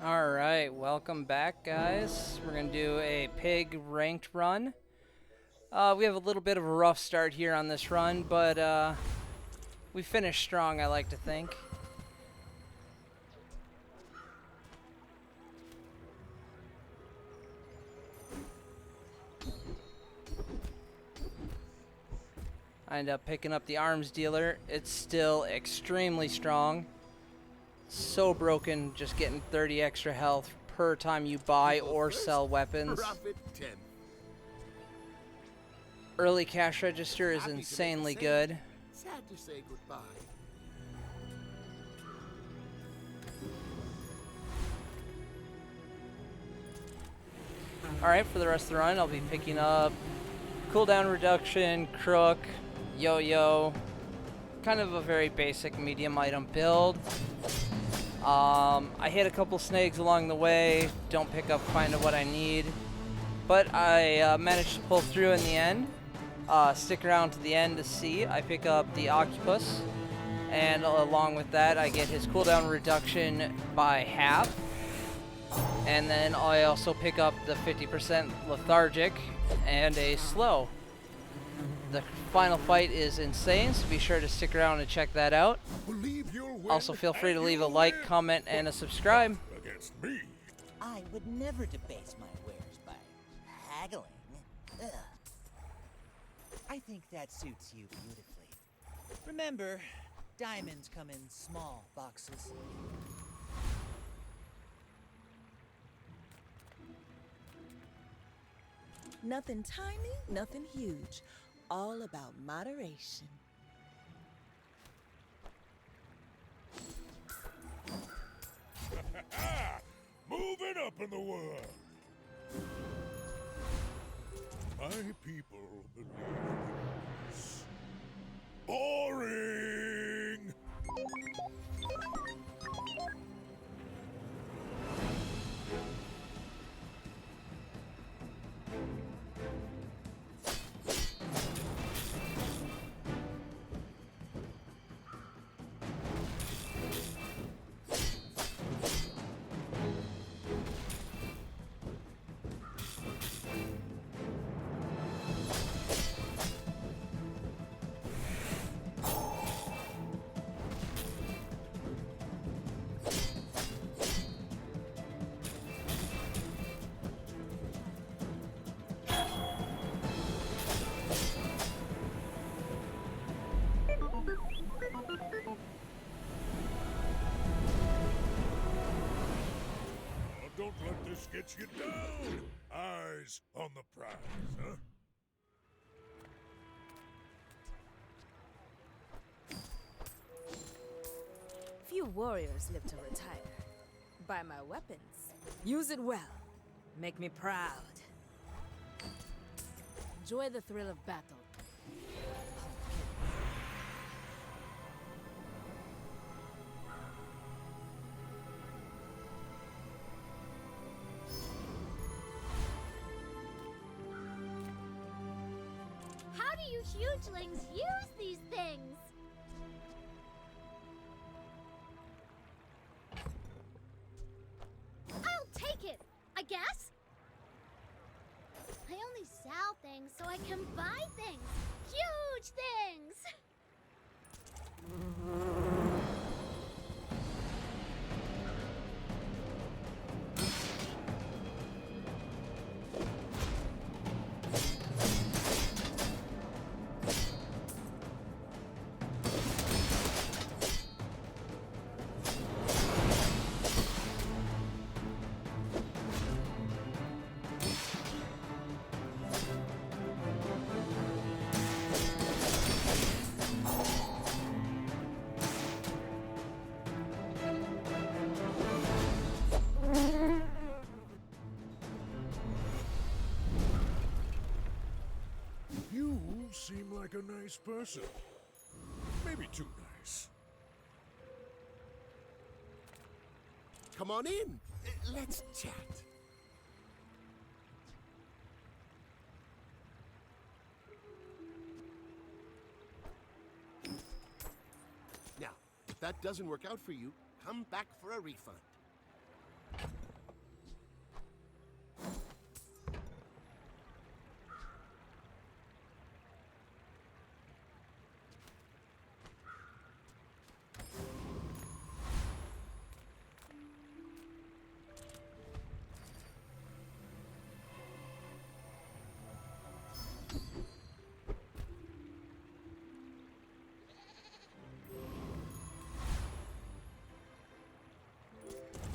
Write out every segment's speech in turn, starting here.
Alright, welcome back, guys. We're going to do a pig ranked run. We have a little bit of a rough start here on this run, but we finished strong, I like to think. I end up picking up the arms dealer. It's still extremely strong. So broken, just getting 30 extra health per time you buy or sell weapons. Early cash register is insanely good. Sad to say goodbye. Alright, for the rest of the run, I'll be picking up cooldown reduction, crook, yo-yo, kind of a very basic medium item build. I hit a couple snags along the way, don't pick up kind of what I need, but I managed to pull through in the end. Stick around to the end to see. I pick up the octopus, and along with that I get his cooldown reduction by half. And then I also pick up the 50% lethargic and a slow. The final fight is insane, so be sure to stick around and check that out. Also, feel free to leave a like, comment, and a subscribe. Against me. I would never debase my wares by haggling. Ugh. I think that suits you beautifully. Remember, diamonds come in small boxes. Nothing tiny, nothing huge. All about moderation. Moving up in the world. My people believe in peace. Boring. Don't let this get you down. Eyes on the prize, huh? Few warriors live to retire. Buy my weapons. Use it well. Make me proud. Enjoy the thrill of battle. How do you hugelings use these things? I'll take it, I guess. I only sell things so I can buy things. Huge things! You seem like a nice person. Maybe too nice. Come on in. Let's chat. Now, if that doesn't work out for you, come back for a refund.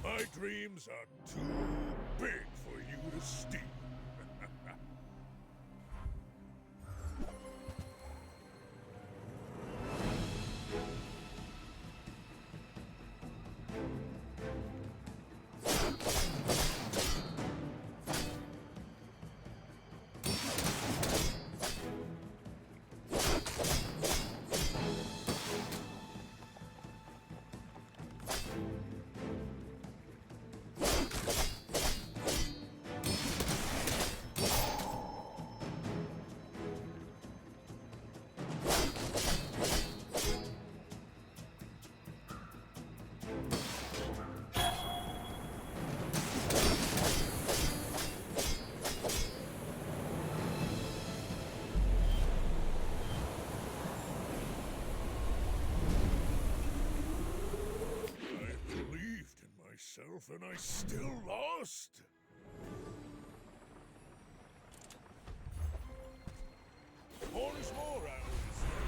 My dreams are too big for you to steal. And I still lost? More is more, I always say.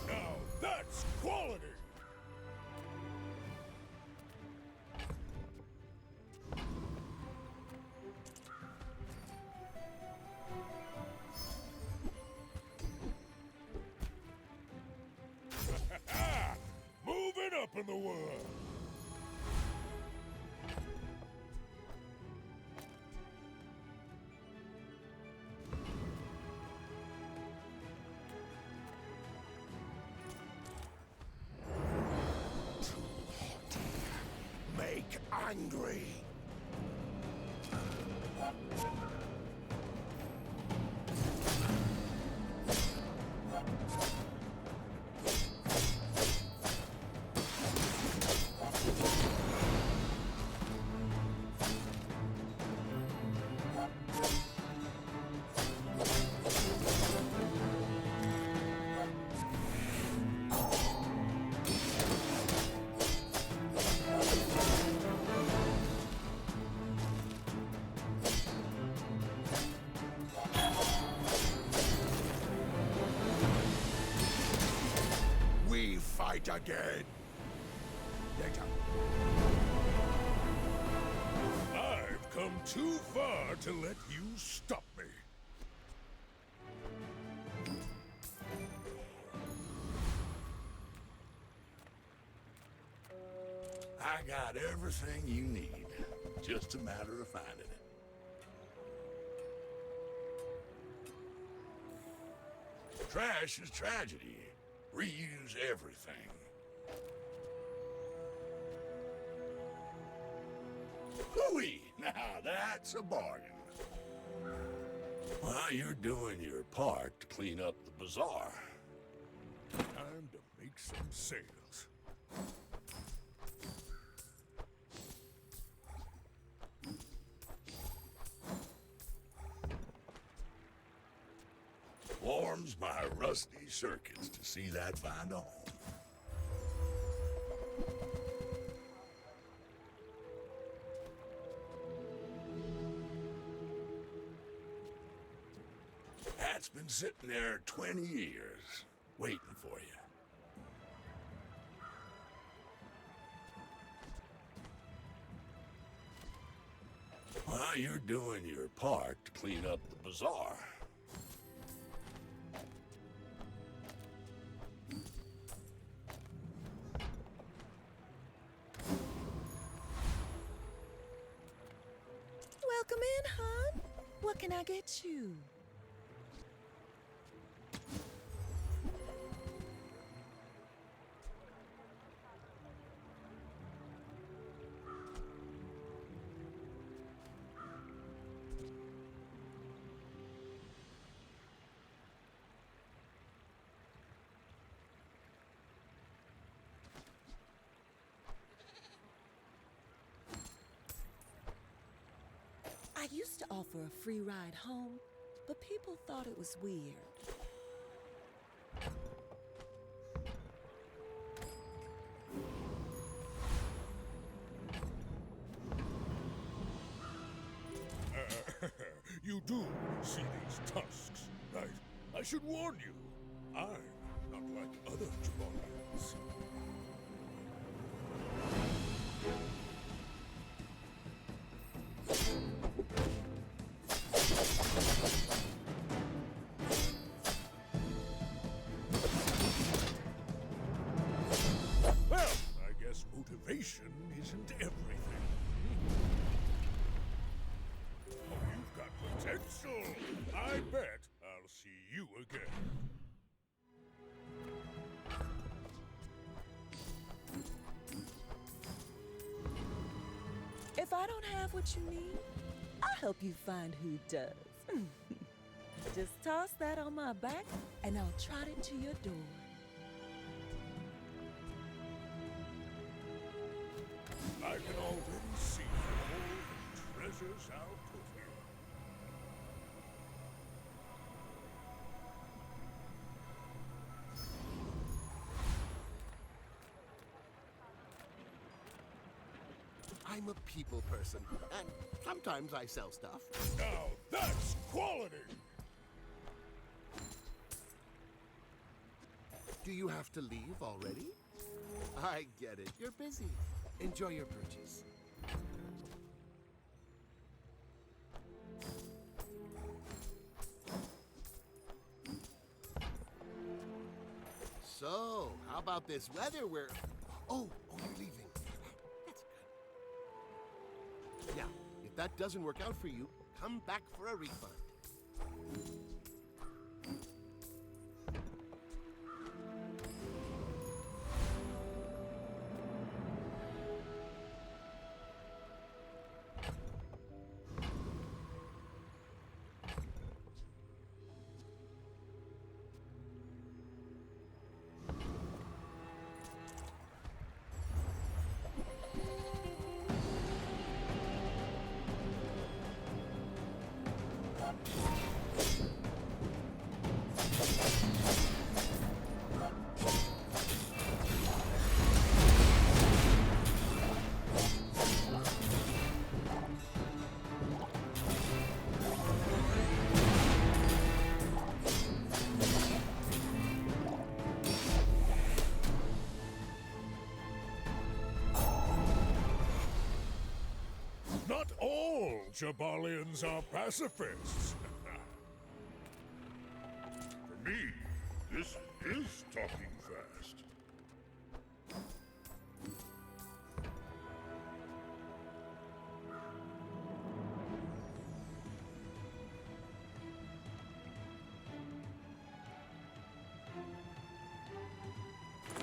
Now that's quality! Moving up in the world. Too hot. Make angry. Fight again. Later. I've come too far to let you stop me. I got everything you need. Just a matter of finding it. Trash is tragedy. Reuse everything. Hooey! Now that's a bargain. Well, you're doing your part to clean up the bazaar. Time to make some sales. Warms my rusty circuits to see that find a home. That's been sitting there 20 years, waiting for you. Well, you're doing your part to clean up the bazaar. Welcome in, hon. What can I get you? I used to offer a free ride home, but people thought it was weird. You do see these tusks, right? should warn you, I'm not like other Jabalians. Well, I guess motivation isn't everything. Oh, you've got potential. I bet I'll see you again. If I don't have what you need, I'll help you find who does. Just toss that on my back, and I'll trot it to your door. I can already see all the treasures I'll put here. I'm a people person, and sometimes I sell stuff. Now that's quality! Do you have to leave already? I get it. You're busy. Enjoy your purchase. So, how about this weather? Oh, you're leaving. That's good. Yeah, if that doesn't work out for you, come back for a refund. Not all Jabalians are pacifists. For me, this is talking fast.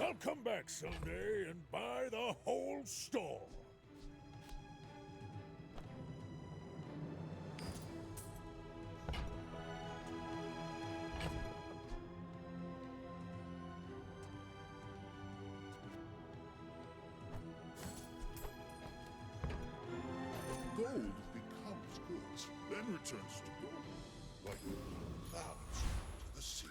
I'll come back someday and buy the whole store. Gold becomes goods, then returns to gold, like clouds to the sea.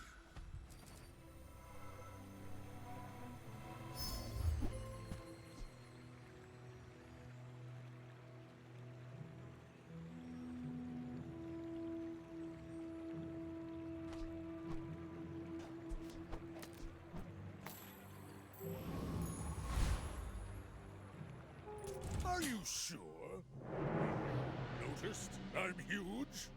Are you sure? Noticed I'm huge?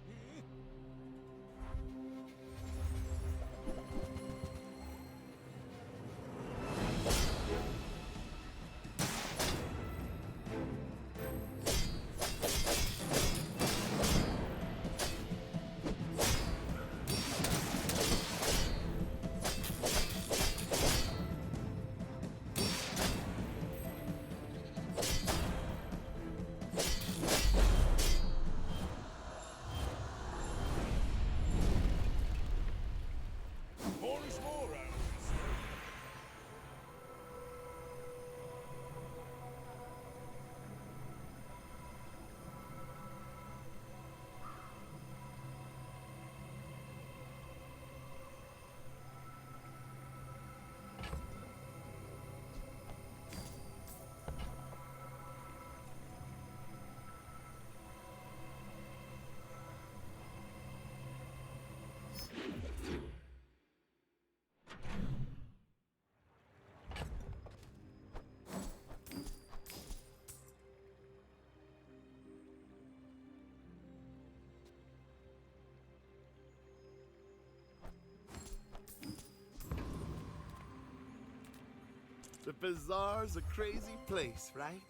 The bazaar's a crazy place, right?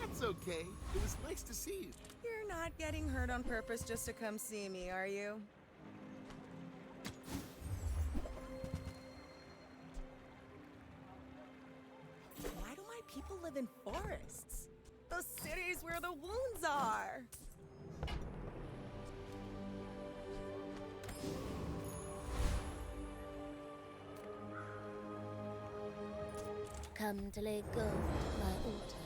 That's okay. It was nice to see you. You're not getting hurt on purpose just to come see me, are you? Why do my people live in forests? The city's where the wounds are. Come to let go, my autumn.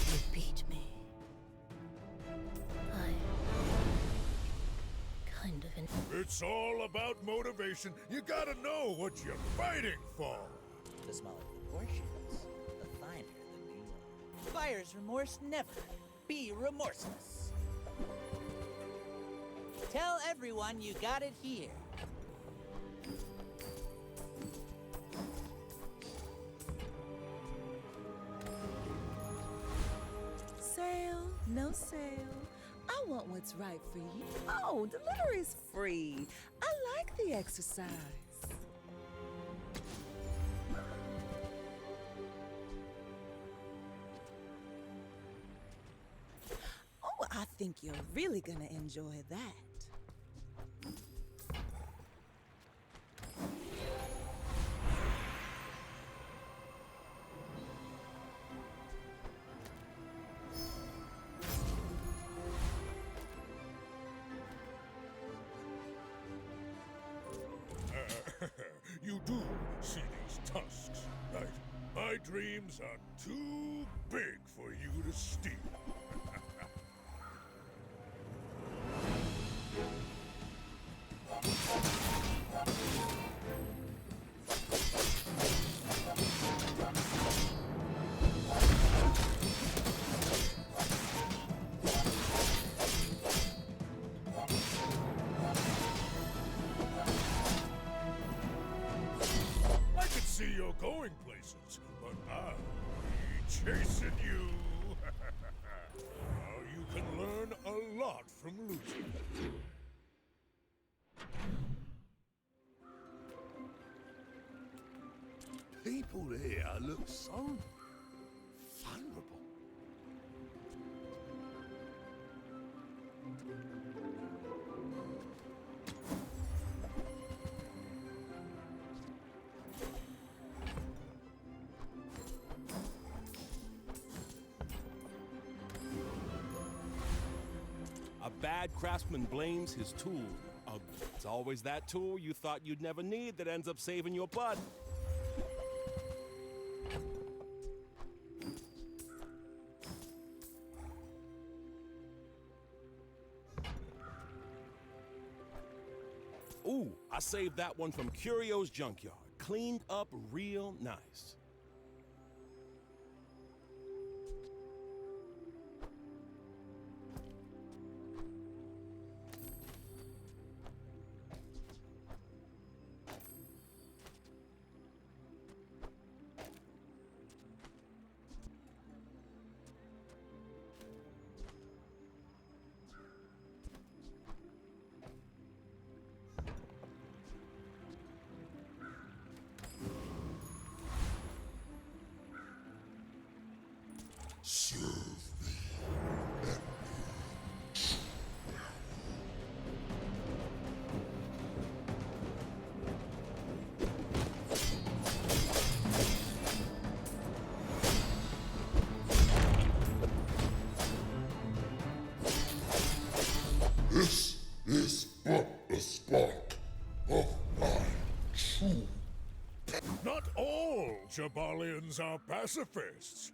You beat me. I kind of It's all about motivation. You gotta know what you're fighting for. The smaller the portions, the finer the meal. Buyer's remorse never. Be remorseless. Tell everyone you got it here. Sale, no sale. I want what's right for you. Oh, delivery's free. I like the exercise. Oh, I think you're really gonna enjoy that. You do see these tusks, right? My dreams are too big for you to steal. I can see you're going places, but I'll be chasing you. Now you can learn a lot from losing. People here look so vulnerable. A bad craftsman blames his tool. It's always that tool you thought you'd never need that ends up saving your butt. Ooh, I saved that one from Curio's junkyard. Cleaned up real nice. This is but the spark of my true. Not all Jabalians are pacifists.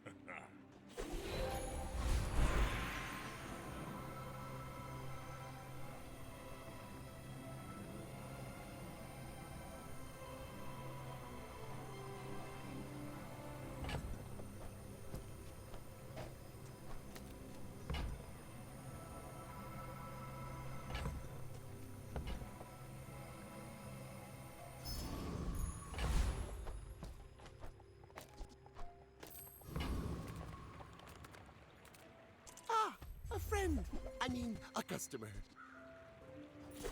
friend. I mean, a customer.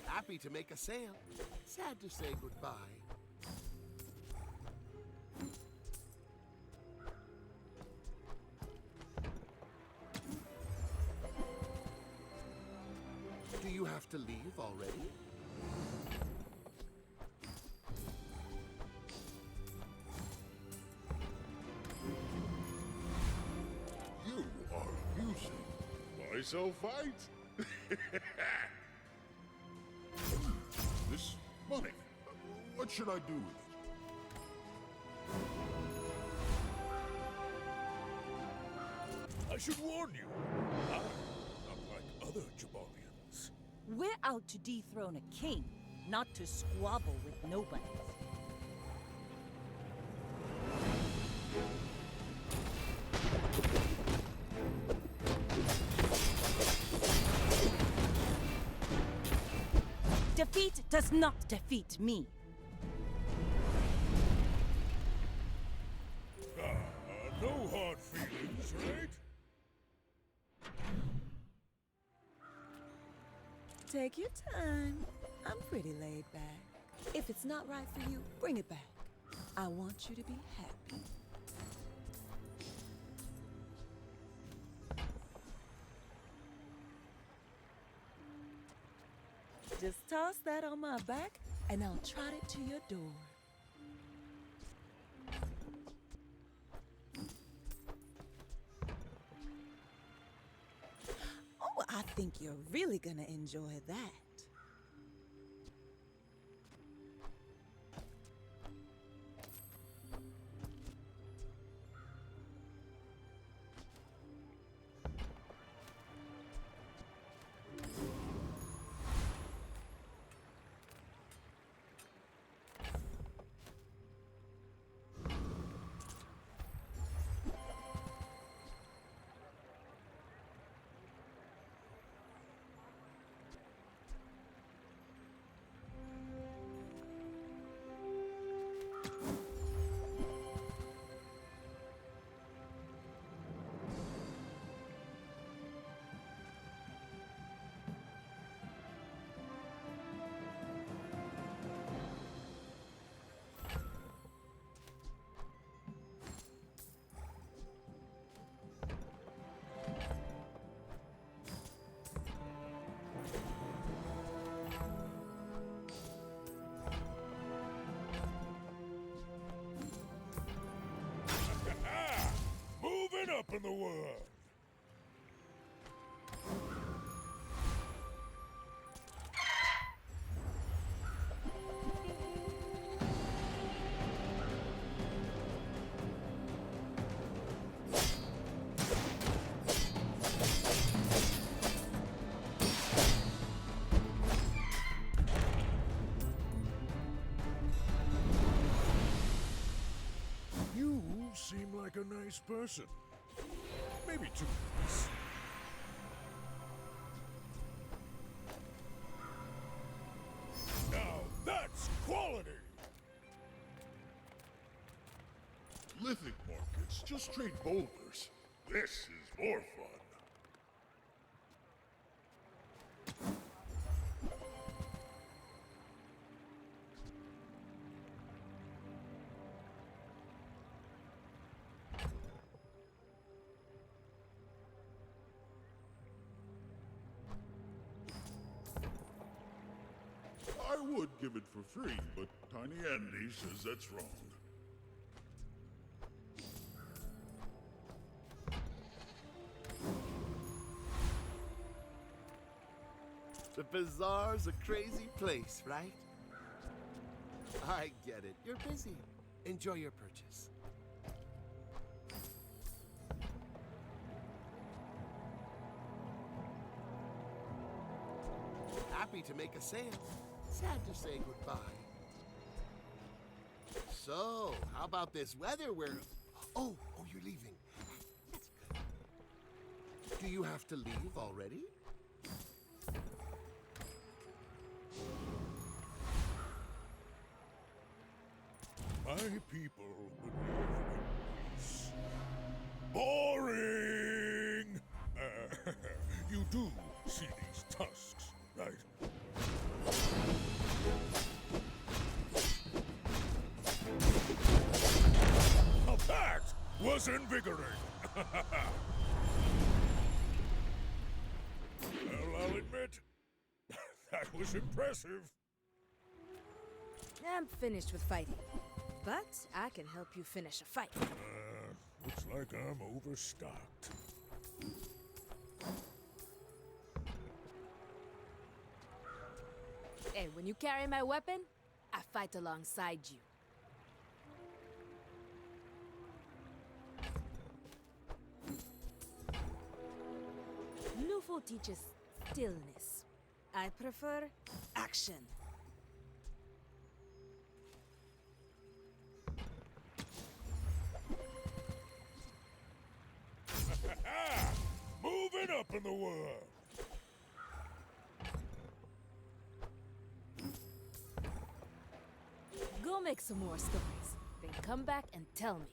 Happy to make a sale. Sad to say goodbye. Do you have to leave already? You are amusing. Why so fight? This money. What should I do with it? I should warn you. I'm not like other Jabarians. We're out to dethrone a king, not to squabble with nobodies. Defeat does not defeat me. No hard feelings, right? Take your time. I'm pretty laid back. If it's not right for you, bring it back. I want you to be happy. Just toss that on my back, and I'll trot it to your door. Oh, I think you're really gonna enjoy that. Moving up in the world. You seem like a nice person. Maybe too nice. Now that's quality! Lithic markets, just trade boulders. This is more fun. I would give it for free, but Tiny Andy says that's wrong. The bazaar's a crazy place, right? I get it. You're busy. Enjoy your purchase. Happy to make a sale. Sad to say goodbye. So, how about this weather where... Oh, you're leaving. That's good. Do you have to leave already? My people would live in peace. Boring! You do see these tusks, right? Now that was invigorating. Well, I'll admit, that was impressive. I'm finished with fighting. But I can help you finish a fight. Looks like I'm overstocked. And when you carry my weapon, I fight alongside you. Lufo teaches stillness. I prefer action. Moving up in the world. Go make some more stories, then come back and tell me.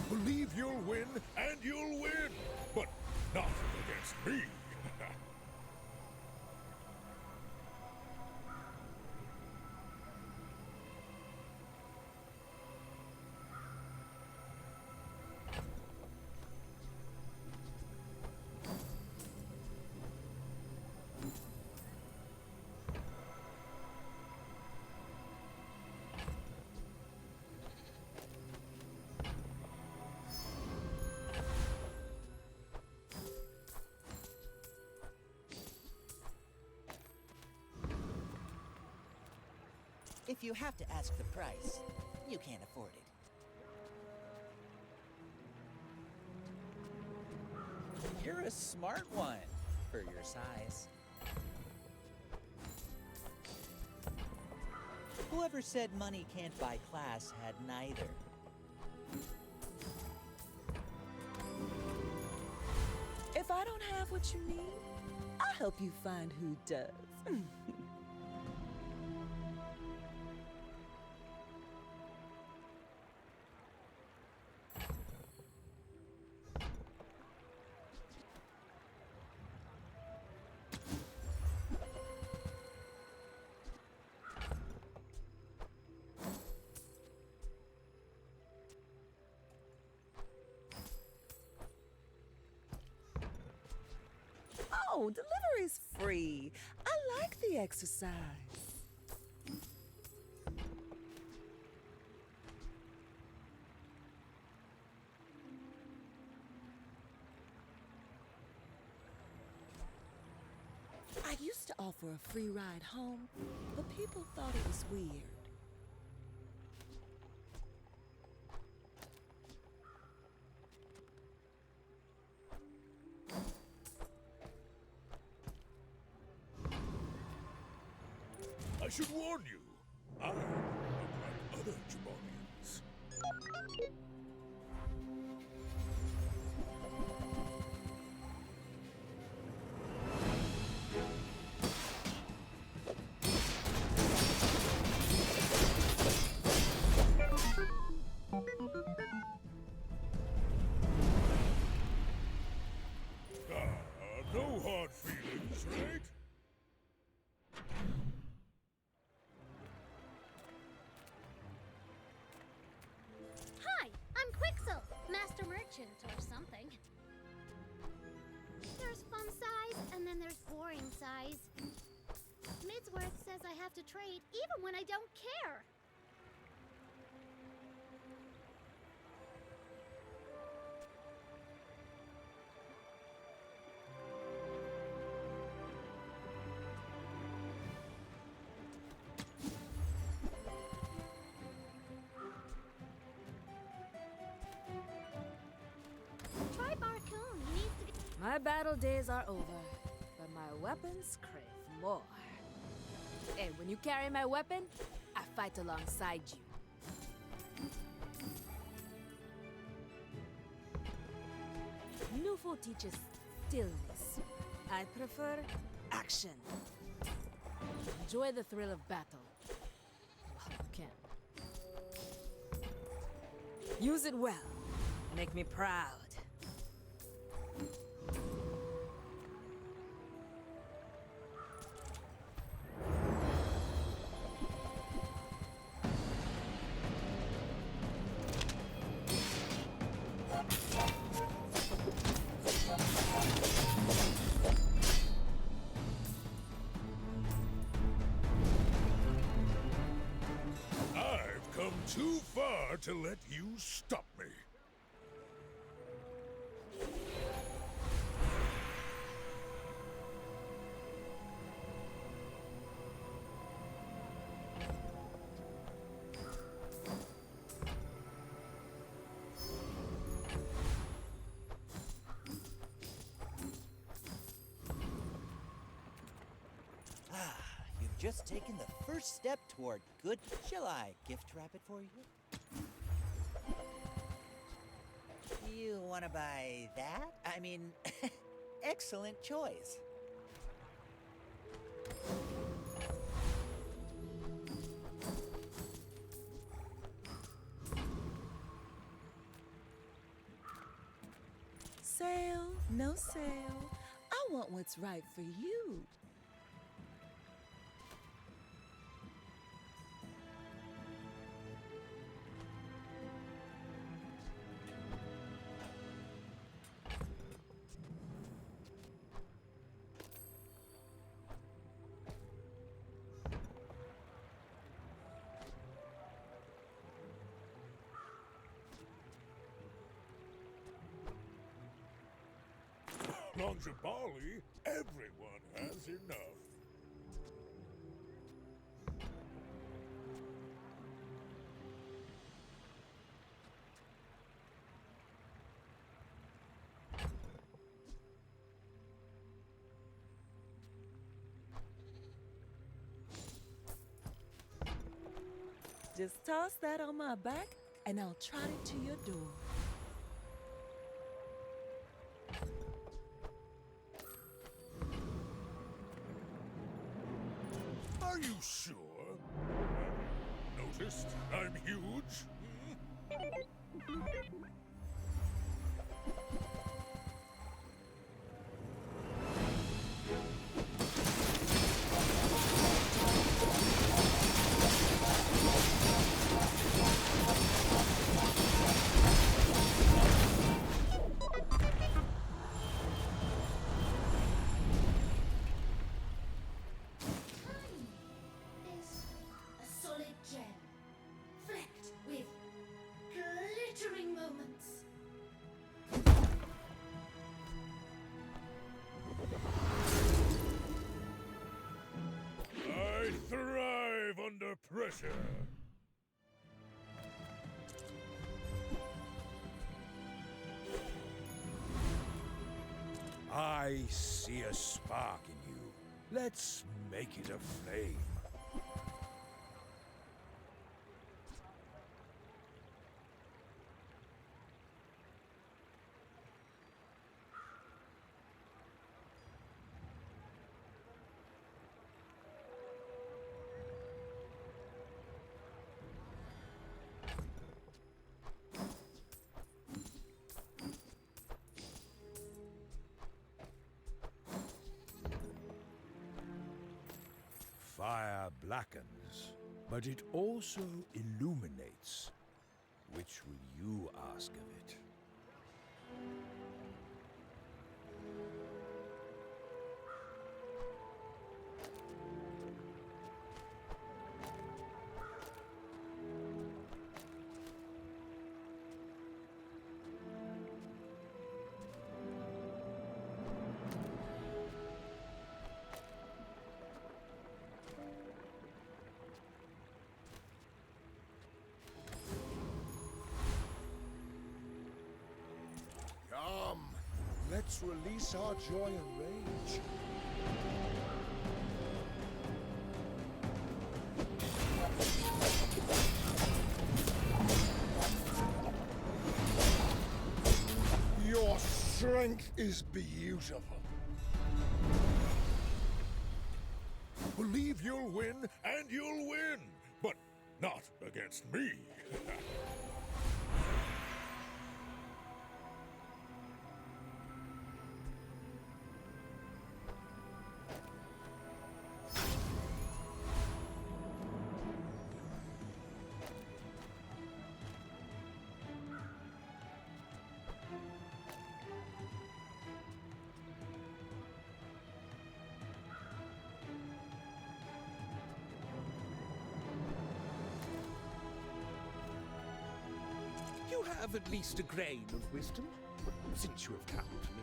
Believe you'll win, and you'll win. But not against me. If you have to ask the price, you can't afford it. You're a smart one for your size. Whoever said money can't buy class had neither. If I don't have what you need, I'll help you find who does. Oh, delivery's free. I like the exercise. I used to offer a free ride home, but people thought it was weird. I should warn you, I look like other Jabonians. No hard feelings, right? Hi, I'm Quixel, Master Merchant or something. There's fun size, and then there's boring size. where it says I have to trade even when I don't care. Try Barcoon. He needs to get... My battle days are over, but my weapons crave more. And when you carry my weapon, I fight alongside you. Nufo teaches stillness. I prefer action. Enjoy the thrill of battle. While you can. Use it well. Make me proud. I've come too far to let you stop me. You've just taken the first step toward good. Shall I gift wrap it for you? You want to buy that? I mean, excellent choice. Sale, no sale. I want what's right for you. Longibali, everyone has enough. Just toss that on my back, and I'll trot it to your door. Are you sure? Noticed I'm huge? is a solid gem, flecked with glittering moments. I thrive under pressure. I see a spark in you. Let's make it a flame. Fire blackens, but it also illuminates. Which will you ask of it? Let's release our joy and rage. Your strength is beautiful. Believe you'll win, and you'll win. But not against me. You have at least a grain of wisdom, since you have come to me.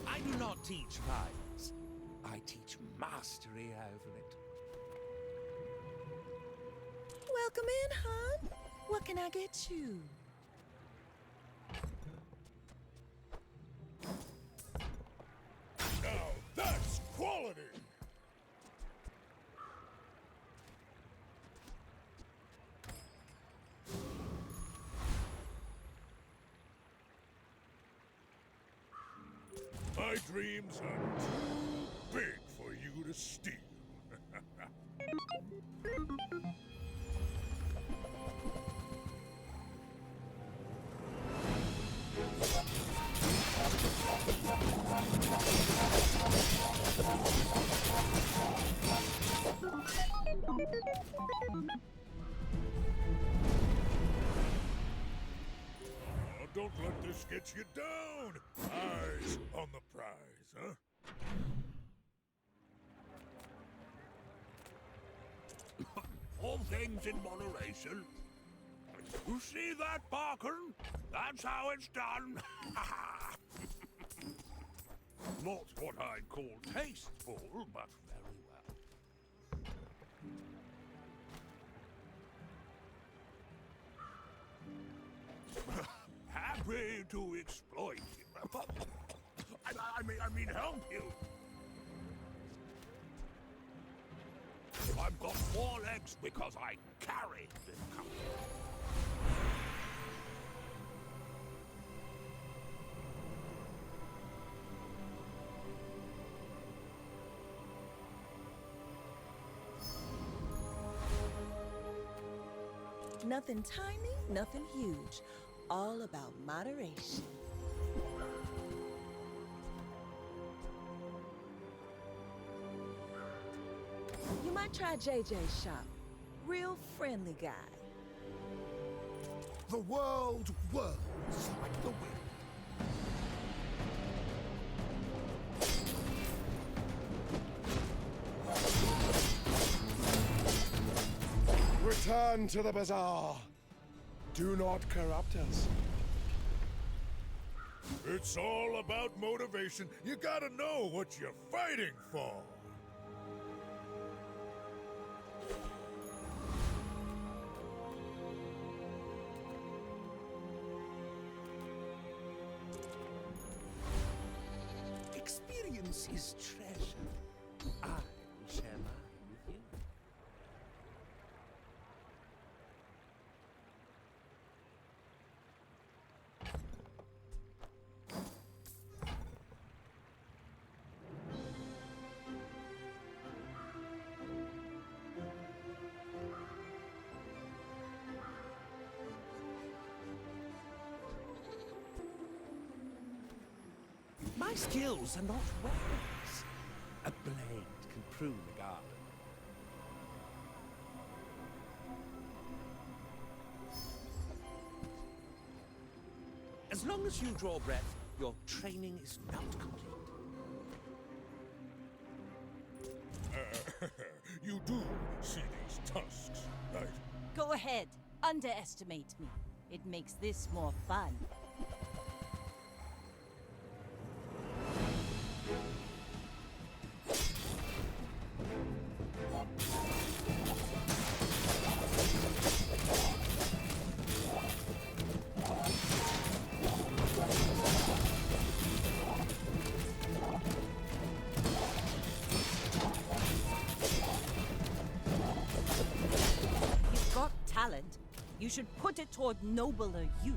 I do not teach violence. I teach mastery over it. Welcome in, hon. What can I get you? Now that's quality! My dreams are too big for you to steal. Oh, don't let this get you down. Eyes on the prize, huh? All things in moderation. You see that, Barker? That's how it's done. Not what I'd call tasteful, but very well. Happy to exploit you. I mean, help you. I've got 4 legs because I carried this company. Nothing tiny, nothing huge. All about moderation. You might try JJ's shop. Real friendly guy. The world whirls like the wind. Return to the bazaar. Do not corrupt us. It's all about motivation. You gotta know what you're fighting for. Experience is treasure. I will share mine with you. My skills are not weapons. A blade can prune a garden. As long as you draw breath, your training is not complete. You do see these tusks, right? Go ahead. Underestimate me. It makes this more fun. You've got talent. You should put it toward nobler use.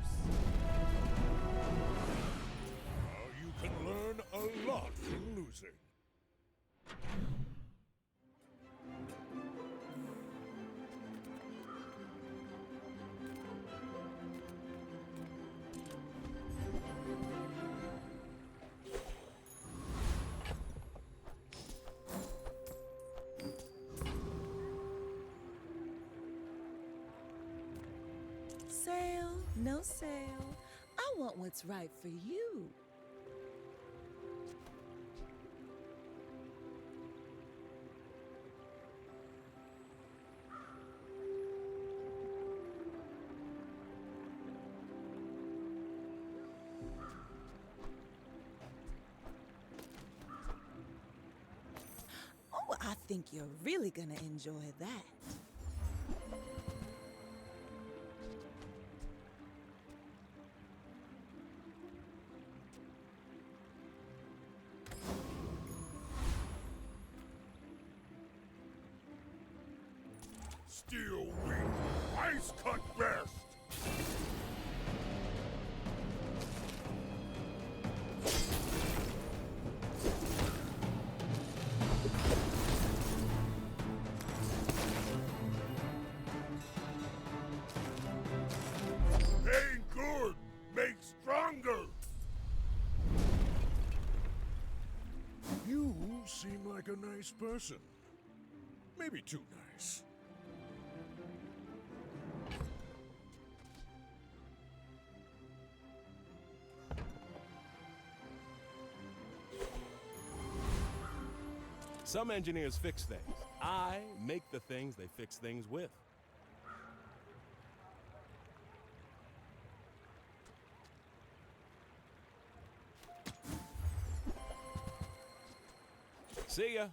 You can learn a lot from losing. Sale, no sale. I want what's right for you. Oh, I think you're really gonna enjoy that. Steel wing, ice cut best. Ain't good, make stronger. You seem like a nice person. Maybe too nice. Some engineers fix things. I make the things they fix things with. See ya.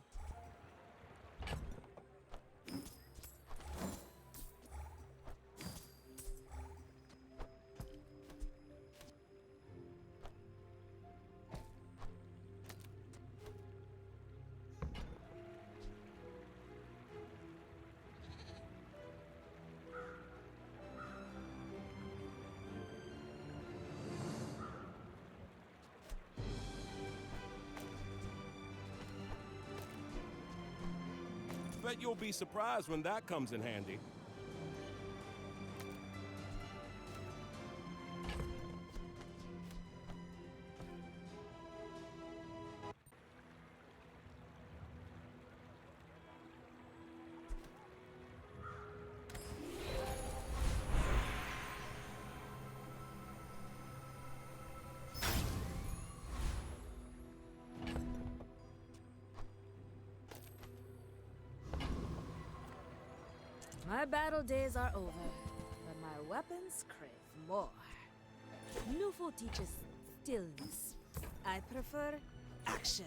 Bet you'll be surprised when that comes in handy. My battle days are over, but my weapons crave more. Nufo teaches stillness. I prefer action.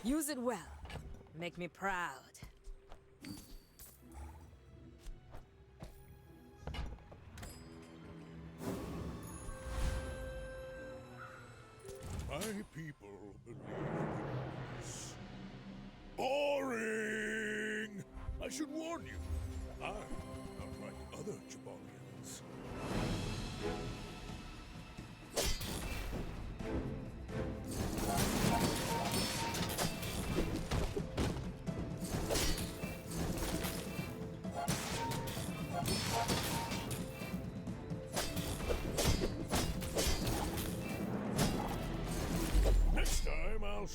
Use it well. Make me proud. My people believe in peace. Boring! I should warn you, I'm not like other Chibalians.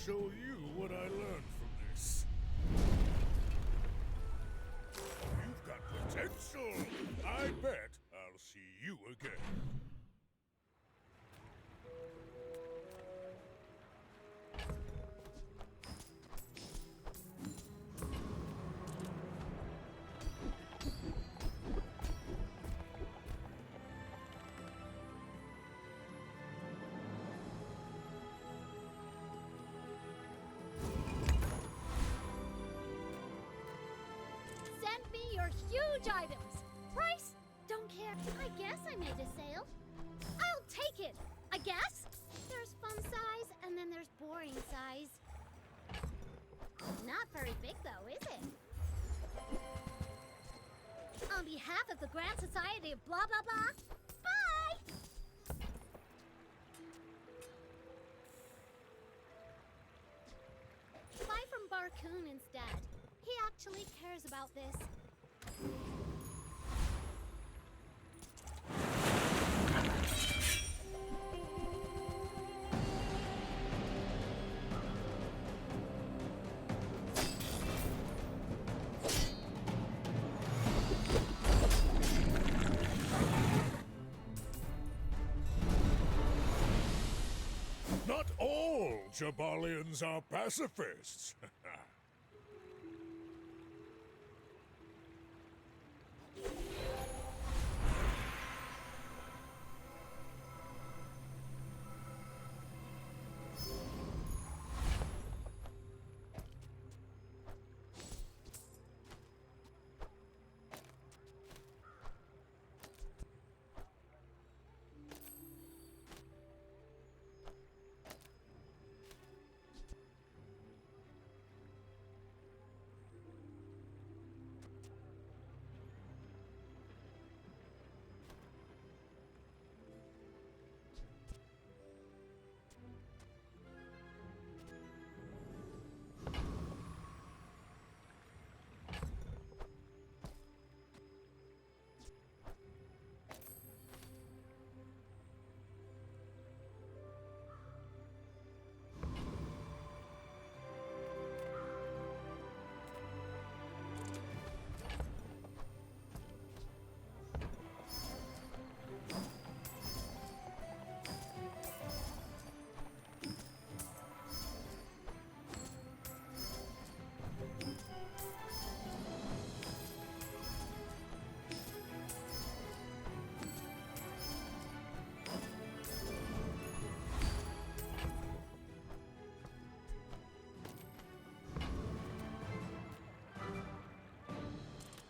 show you what I learned from this. You've got potential. I bet I'll see you again. Send me your huge items. Price? Don't care. I guess I made a sale. I'll take it. I guess. There's fun size and then there's boring size. Not very big though, is it? On behalf of the Grand Society of blah blah blah. Bye! Buy from Barcoon instead. He actually cares about this. Not all Jabalians are pacifists.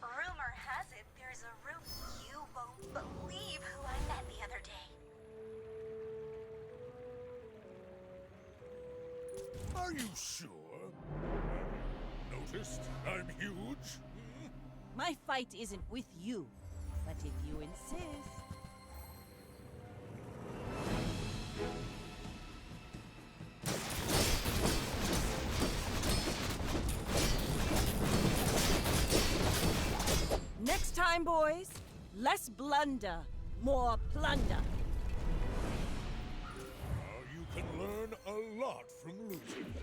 Rumor has it there's a room you won't believe who I met the other day. Are you sure? Noticed I'm huge? My fight isn't with you, but if you insist. Next time, boys, less blunder, more plunder. You can learn a lot from losing.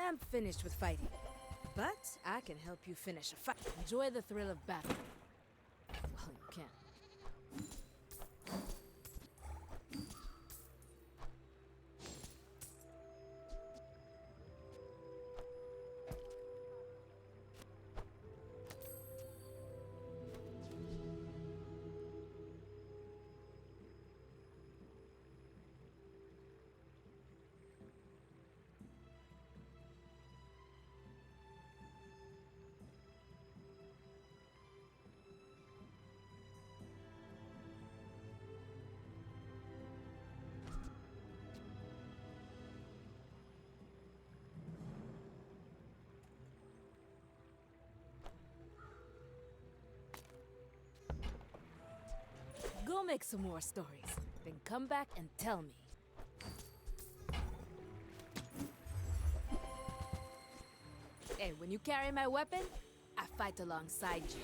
I'm finished with fighting. But I can help you finish a fight. Enjoy the thrill of battle. Well, you can. I'll make some more stories. Then come back and tell me. And when you carry my weapon, I fight alongside you.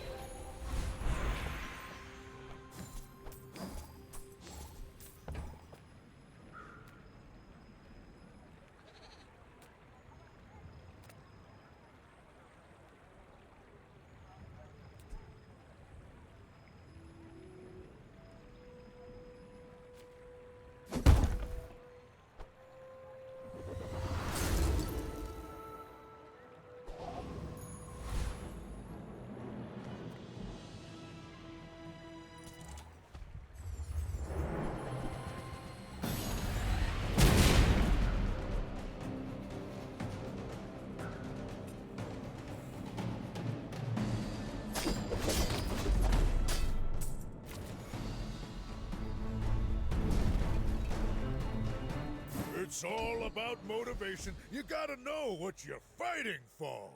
It's all about motivation. You gotta know what you're fighting for.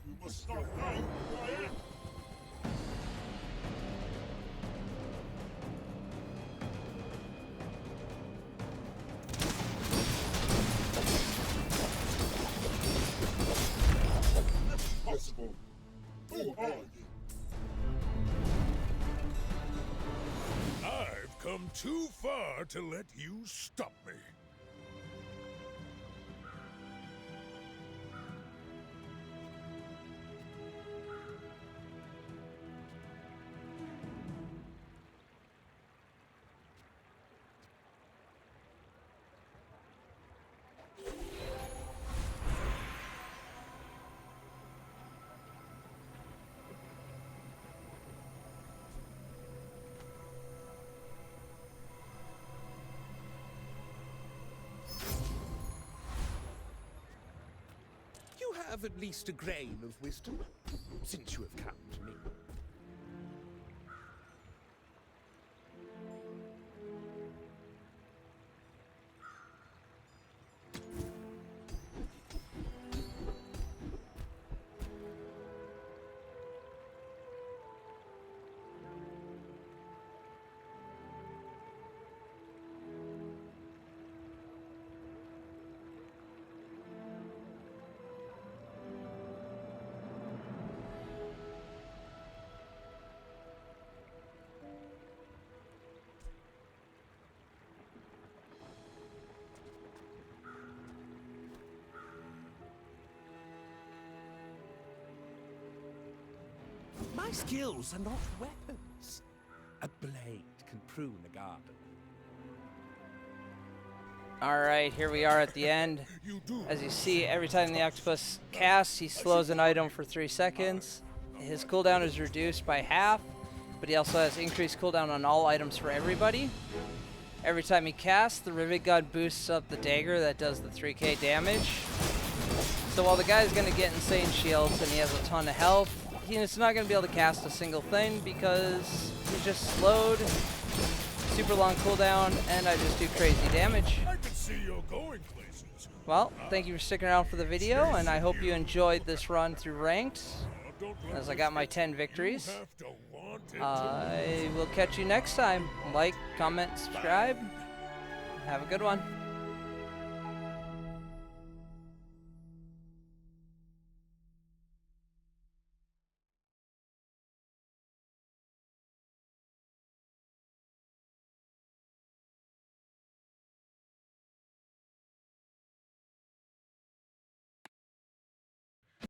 You must start now, quiet. Possible. Who are you? I've come too far to let you stop me. You have at least a grain of wisdom, since you have come to me. My skills are not weapons. A blade can prune a garden. Alright, here we are at the end. As you see, every time the octopus casts, he slows an item for 3 seconds. His cooldown is reduced by half, but he also has increased cooldown on all items for everybody. Every time he casts, the Rivet gun boosts up the dagger that does the 3k damage. So while the guy's going to get insane shields and he has a ton of health, he's not going to be able to cast a single thing because he's just slowed, super long cooldown, and I just do crazy damage. I can see you're going places. Well, thank you for sticking around for the video, and I hope you enjoyed this run through ranked, as I got my 10 victories. I will catch you next time. Like, comment, subscribe. Have a good one.